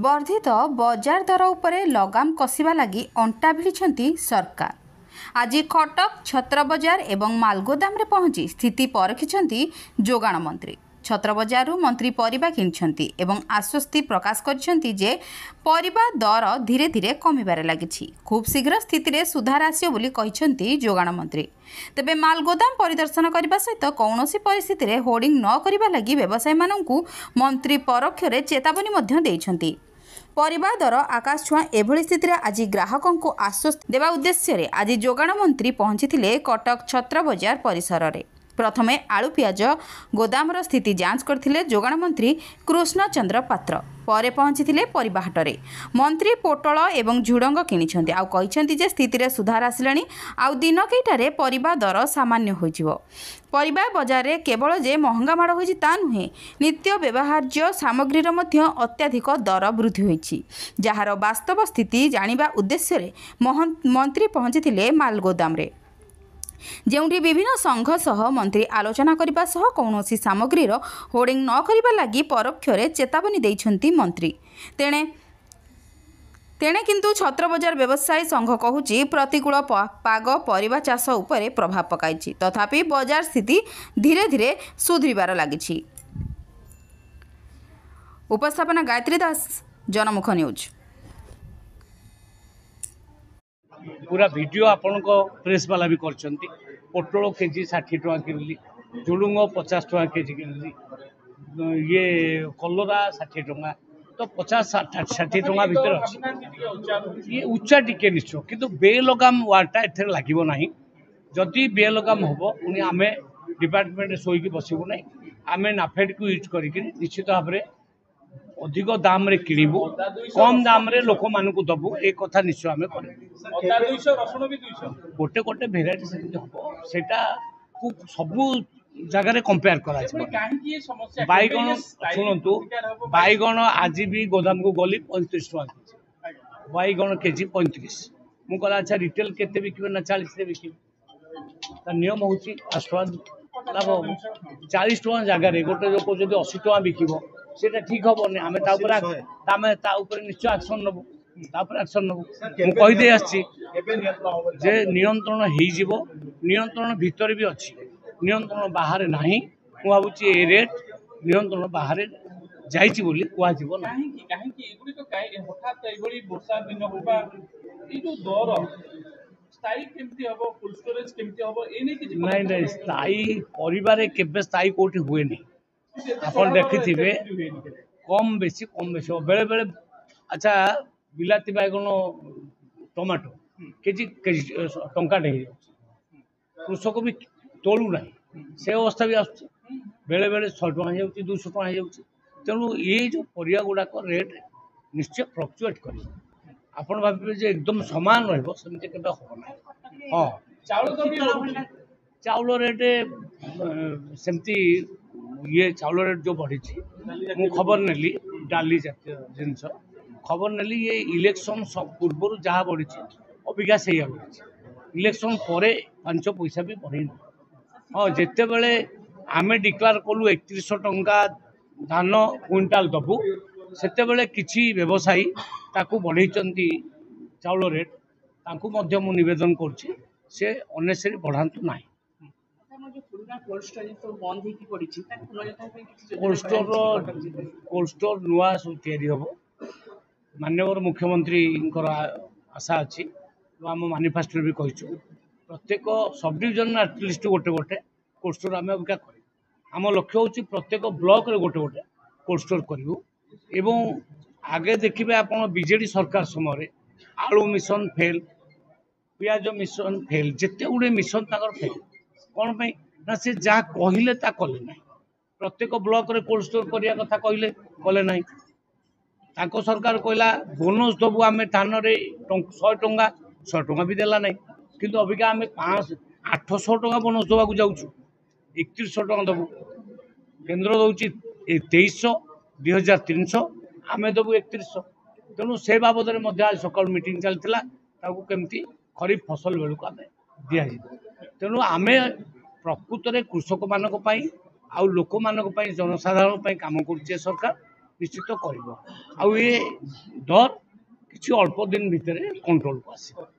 वर्धित बजार दर उपरे लगाम कसिबा लागि अंटा भिड़िछन्ति सरकार। आज कटक छत्रबजार एवं मालगोदाम रे पहुंची स्थिति परखिछन्ति जोगाण मंत्री। छत्रबजारु मंत्री परिबा किनिछन्ति एवं आश्वस्ति प्रकाश करिछन्ति जे परिबा दर धीरे धीरे कमिबारे लागिछि। खूब शीघ्र स्थिति रे सुधार आसियो बोली कहिछन्ति जोगाण मंत्री। तेबे मालगोदाम परिदर्शन करने सहित कौनसी परिस्थिति रे होर्डिंग न करबा लागि व्यवसायी माननकु मंत्री परोक्षरे चेतावनी मध्य देइछन्ति। परिबा दर आकाश छुआ एभली स्थिति रे आज ग्राहकों को आश्वस्त देवा उद्देश्य रे आज जोगाण मंत्री पहुंची कटक छत्रबजार परिसर रे। प्रथमे आलू पियाज गोदामर स्थिति जांच करथिले जोगाण मंत्री कृष्ण चंद्र पात्र। परे पहुंची परिबा हाटरे मंत्री पोटल एवं झुडंग किनिछन्ति आउ कहिछन्ति जे स्थिति रे सुधार आसिलाणी आउ दिन केइटारे परिबा दर सामान्य होइजिवो। परिबा बजार रे केवल जे महंगा माड़ होइछि ता नुहे, नित्य व्यवहार्य सामग्रीर मध्य अत्याधिक दर वृद्धि होइछि, जहार वास्तव स्थिति जानिबा उद्देश्य रे मंत्री पहुंची मालगोदाम रे, जेउठी विभिन्न संघ सह मंत्री आलोचना करने सह कौनसी सामग्रीर होर्डिंग न करबा लागि परोक्षरे चेतावनी दैछन्ति मंत्री। तेणे किंतु छत्रबजार व्यवसायी संघ कहूची प्रतिकूल पाग परिबा चाष उपरे प्रभाव पकाइछि, तथापि बजार स्थिति धीरे धीरे सुधरिबार लागिछि। उपस्थापना गायत्री दास, जनमुख न्यूज। पूरा वीडियो आपण को प्रेस वाला भी करछंती। पोटल केजी 60 टका किनली, झुडुंग 50 टका केजी किनली, ये कलरा 60 टका, तो 50-60 टका भीतर अछि। ये उच्चा टिके निश्चय, किंतु बेलगाम वार्ता एथरे लागिबो नाही। जदि बेलगाम होबो उनी आमे डिपार्टमेंट सोई की बसिबो नाही, आमे नाफेड को यूज करिक निश्चित भाव में अधिक दाम रे किणिबू, कम दाम रे लोक मानकु दबू, एक कथा निश्चय आमे करिबू। गोटे गोटे भेराइटी सेमति हबो, सेटा सबु जगह रे कंपेयर करा छै। बाइगण सुनंतु, बाइगण आज भी गोदाम को गली 35 टका केजी, बाइगण केजी 35। मु कहला अच्छा रिटेल केते बिकिबे ना 40 रे बिकिबे, त नियम होची 8 टका लाभ। 40 टका जगह रे गोटे लोक जदि 80 टका बिकिबो सेटा ठीक हबो नै। आमे ता ऊपर निश्चय एक्शन नबो, तापर एक्शन नबो। मु कहि दे आछि जे नियंत्रण हेइ जिवो, नियंत्रण भीतर भी अछि, नियंत्रण बाहर नाही। मु भाबुची ए रेट नियंत्रण बाहर जाइछि बोली कुआ जिवो ना। काहे कि एगुडी तो हठात एभली वर्षा दिन होबा ई जो दर स्थायी केमती हबो, फुल स्टोरेज केमती हबो, ए नै कि नहीं स्थायी परिवार केबे स्थायी कोठी हुए नहीं। आपण देखिथिबे कम बेसी बेले बेले। अच्छा बिलाती बाइगण टमाटो केजी टंका ढे कृषक भी तोलू ना, से अवस्था भी आस बेले बेले 100 टका हो 200 टका हो। तेणु ये जो परिया गुड़ाक रेट निश्चय फ्लक्चुएट कर, आपण भावे जे एकदम समान रहिबो सेमति केबे हो ना। हां चाउल रेट सेमति ये चाउल रेट जो बढ़ी, मु खबर नेली डाली जातीय जिनस खबर नेली, ये इलेक्शन पूर्व जहाँ बढ़ी अबिका से बढ़ी, इलेक्शन पर 5 पैसा भी बढ़ी। हाँ जिते बड़े आमे डिक्लेयर कलु 3100 टंका धान क्विंटाल दबू, सेते बड़े किछि व्यवसायी ताकू बढ़ई चाउल रेट, ताकू मध्य मु निवेदन करुछि से अनेसरी बढ़ातु नाही। कोल्ड स्टोर नुआ सब तैयारी हम, माननीय मुख्यमंत्री आशा अच्छी, आम मैनिफेस्टो भी कही प्रत्येक सब डिविजन एटलिस्ट गोटे गोटे कोल्ड स्टोर आम अबिका कर। आम लक्ष्य हूँ प्रत्येक ब्लॉक रे गोटे गोटे कोल्ड स्टोर करूँ। एवं आगे देखिए आप बीजेडी सरकार समय आलू मिशन फेल, पियाज मिशन फेल, जिते गुड़े मिशन फेल कौन पे ना, से जहाँ कहले ता कले ना। प्रत्येक ब्लॉक रे कोल्ड स्टोर करिया कथा कहले कले ना। ताको सरकार कहला बोनस दबू आमे धान रे 100 टका भी देला नहीं, किंतु अबिका आमे 800 टका बोनस दबा को जाउछु, 3100 टका दबू। केंद्र दउची 2300 2300, आमे दबू 3100। तेणु से बाबद रे मध्य आज सकाळ मीटिंग चलथिला, ताकू केमती खरीफ फसल बेलू आमे दिया जी। तेणु आमे प्रकृत रे कृषक मानक पई आउ लोक मानक पई जनसाधारण पई काम करछे सरकार। ନିଶ୍ଚିତ କରିବ ଆଉ ଏ ଦର କିଛି ଅଳ୍ପ ଦିନ ଭିତରେ କଣ୍ଟ୍ରୋଲକୁ ଆସିବ।